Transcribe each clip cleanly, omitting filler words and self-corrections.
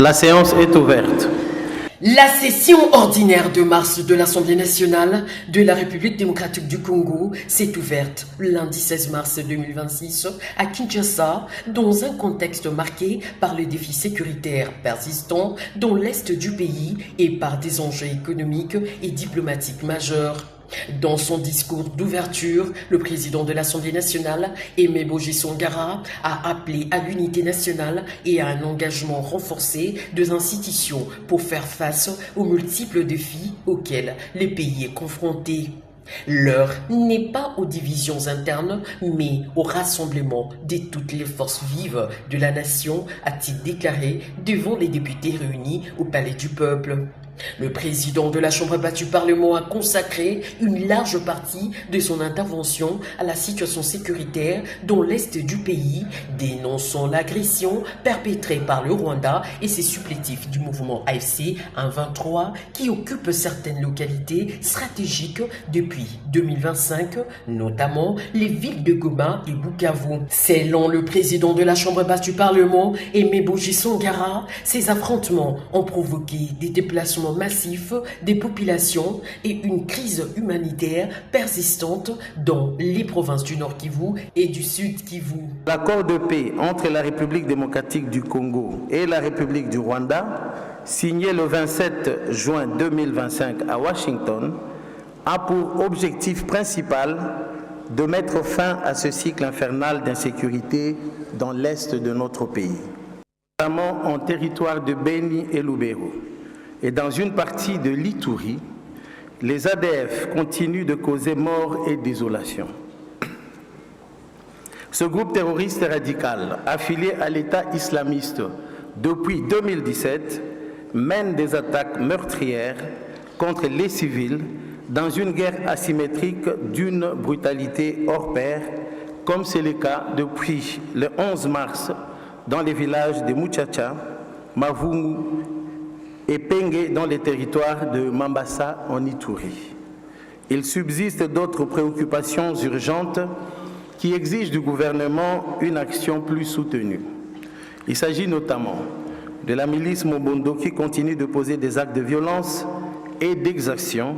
La séance est ouverte. La session ordinaire de mars de l'Assemblée nationale de la République démocratique du Congo s'est ouverte lundi 16 mars 2026 à Kinshasa dans un contexte marqué par le défi sécuritaire persistant dans l'est du pays et par des enjeux économiques et diplomatiques majeurs. Dans son discours d'ouverture, le président de l'Assemblée nationale, Aimé Boji Songara, a appelé à l'unité nationale et à un engagement renforcé des institutions pour faire face aux multiples défis auxquels le pays est confronté. L'heure n'est pas aux divisions internes, mais au rassemblement de toutes les forces vives de la nation, a-t-il déclaré devant les députés réunis au Palais du Peuple. Le président de la Chambre basse du Parlement a consacré une large partie de son intervention à la situation sécuritaire dans l'est du pays, dénonçant l'agression perpétrée par le Rwanda et ses supplétifs du mouvement AFC 1-23 qui occupent certaines localités stratégiques depuis 2025, notamment les villes de Goma et Bukavu. Selon le président de la Chambre basse du Parlement, Aimé Boji Songara, ces affrontements ont provoqué des déplacements massif des populations et une crise humanitaire persistante dans les provinces du Nord Kivu et du Sud Kivu. L'accord de paix entre la République démocratique du Congo et la République du Rwanda, signé le 27 juin 2025 à Washington, a pour objectif principal de mettre fin à ce cycle infernal d'insécurité dans l'est de notre pays, notamment en territoire de Beni et Lubero. Et dans une partie de l'Ituri, les ADF continuent de causer mort et désolation. Ce groupe terroriste radical, affilié à l'État islamiste depuis 2017, mène des attaques meurtrières contre les civils dans une guerre asymétrique d'une brutalité hors pair, comme c'est le cas depuis le 11 mars dans les villages de Muchacha, Mavumu et Pengue dans les territoires de Mambasa en Ituri. Il subsiste d'autres préoccupations urgentes qui exigent du gouvernement une action plus soutenue. Il s'agit notamment de la milice Mobondo qui continue de poser des actes de violence et d'exaction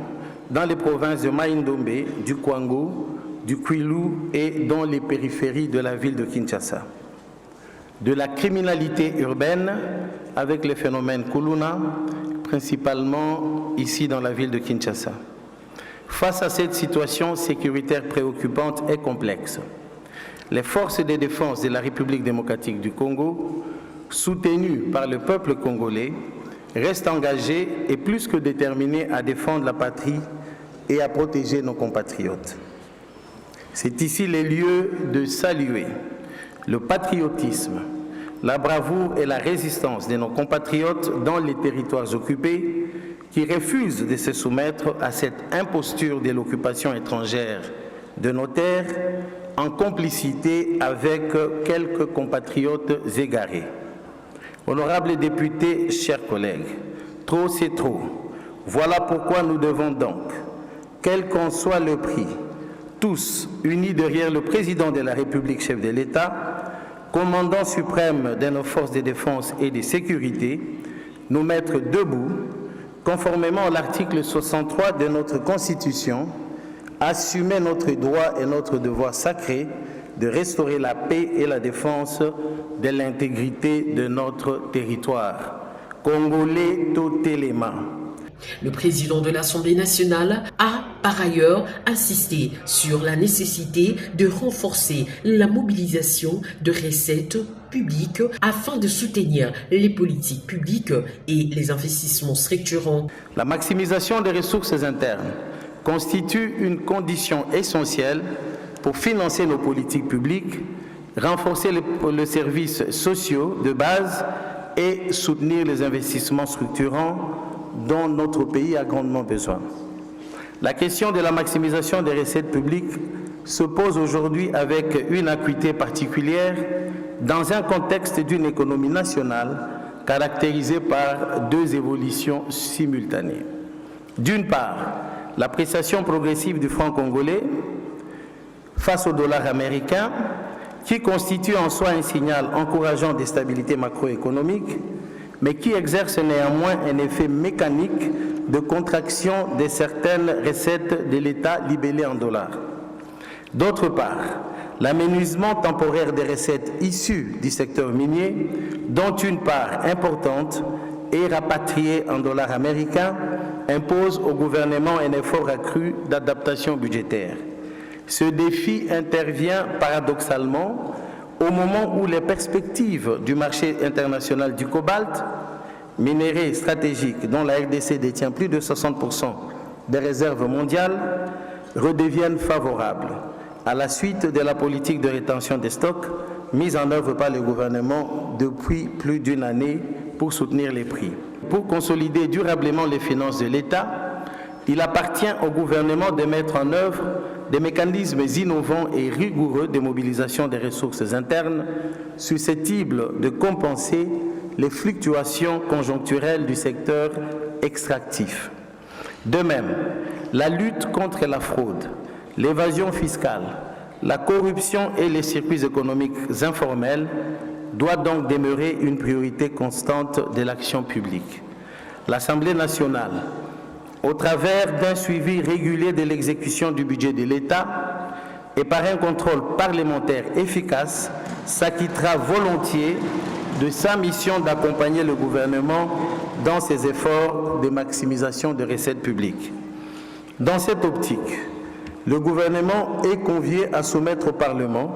dans les provinces de Maïndombe, du Kwango, du Kwilu et dans les périphéries de la ville de Kinshasa. De la criminalité urbaine avec les phénomènes Kuluna, principalement ici dans la ville de Kinshasa. Face à cette situation sécuritaire préoccupante et complexe, les forces de défense de la République démocratique du Congo, soutenues par le peuple congolais, restent engagées et plus que déterminées à défendre la patrie et à protéger nos compatriotes. C'est ici le lieu de saluer le patriotisme, la bravoure et la résistance de nos compatriotes dans les territoires occupés qui refusent de se soumettre à cette imposture de l'occupation étrangère de nos terres en complicité avec quelques compatriotes égarés. Honorables députés, chers collègues, trop c'est trop. Voilà pourquoi nous devons donc, quel qu'en soit le prix, tous unis derrière le président de la République, chef de l'État, commandant suprême de nos forces de défense et de sécurité, nous mettre debout, conformément à l'article 63 de notre Constitution, assumer notre droit et notre devoir sacré de restaurer la paix et la défense de l'intégrité de notre territoire. Congolais totéléma. Le président de l'Assemblée nationale a par ailleurs insisté sur la nécessité de renforcer la mobilisation de recettes publiques afin de soutenir les politiques publiques et les investissements structurants. La maximisation des ressources internes constitue une condition essentielle pour financer nos politiques publiques, renforcer les services sociaux de base et soutenir les investissements structurants dont notre pays a grandement besoin. La question de la maximisation des recettes publiques se pose aujourd'hui avec une acuité particulière dans un contexte d'une économie nationale caractérisée par deux évolutions simultanées. D'une part, l'appréciation progressive du franc congolais face au dollar américain, qui constitue en soi un signal encourageant des stabilités macroéconomiques, mais qui exerce néanmoins un effet mécanique de contraction de certaines recettes de l'État libellées en dollars. D'autre part, l'amenuisement temporaire des recettes issues du secteur minier, dont une part importante est rapatriée en dollars américains, impose au gouvernement un effort accru d'adaptation budgétaire. Ce défi intervient paradoxalement au moment où les perspectives du marché international du cobalt, minerai stratégique dont la RDC détient plus de 60% des réserves mondiales, redeviennent favorables à la suite de la politique de rétention des stocks mise en œuvre par le gouvernement depuis plus d'une année pour soutenir les prix. Pour consolider durablement les finances de l'État, il appartient au gouvernement de mettre en œuvre des mécanismes innovants et rigoureux de mobilisation des ressources internes susceptibles de compenser les fluctuations conjoncturelles du secteur extractif. De même, la lutte contre la fraude, l'évasion fiscale, la corruption et les circuits économiques informels doit donc demeurer une priorité constante de l'action publique. L'Assemblée nationale, au travers d'un suivi régulier de l'exécution du budget de l'État et par un contrôle parlementaire efficace, s'acquittera volontiers de sa mission d'accompagner le gouvernement dans ses efforts de maximisation des recettes publiques. Dans cette optique, le gouvernement est convié à soumettre au Parlement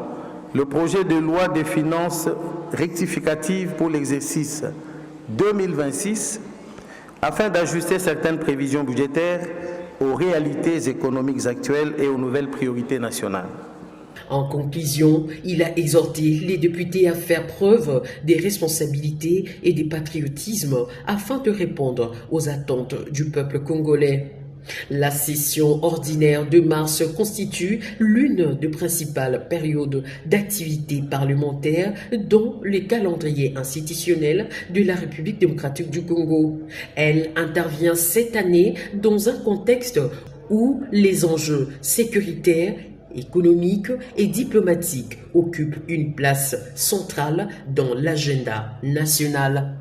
le projet de loi des finances rectificative pour l'exercice 2026 afin d'ajuster certaines prévisions budgétaires aux réalités économiques actuelles et aux nouvelles priorités nationales. En conclusion, il a exhorté les députés à faire preuve des responsabilités et du patriotisme afin de répondre aux attentes du peuple congolais. La session ordinaire de mars constitue l'une des principales périodes d'activité parlementaire dans le calendrier institutionnel de la République démocratique du Congo. Elle intervient cette année dans un contexte où les enjeux sécuritaires, économiques et diplomatiques occupent une place centrale dans l'agenda national.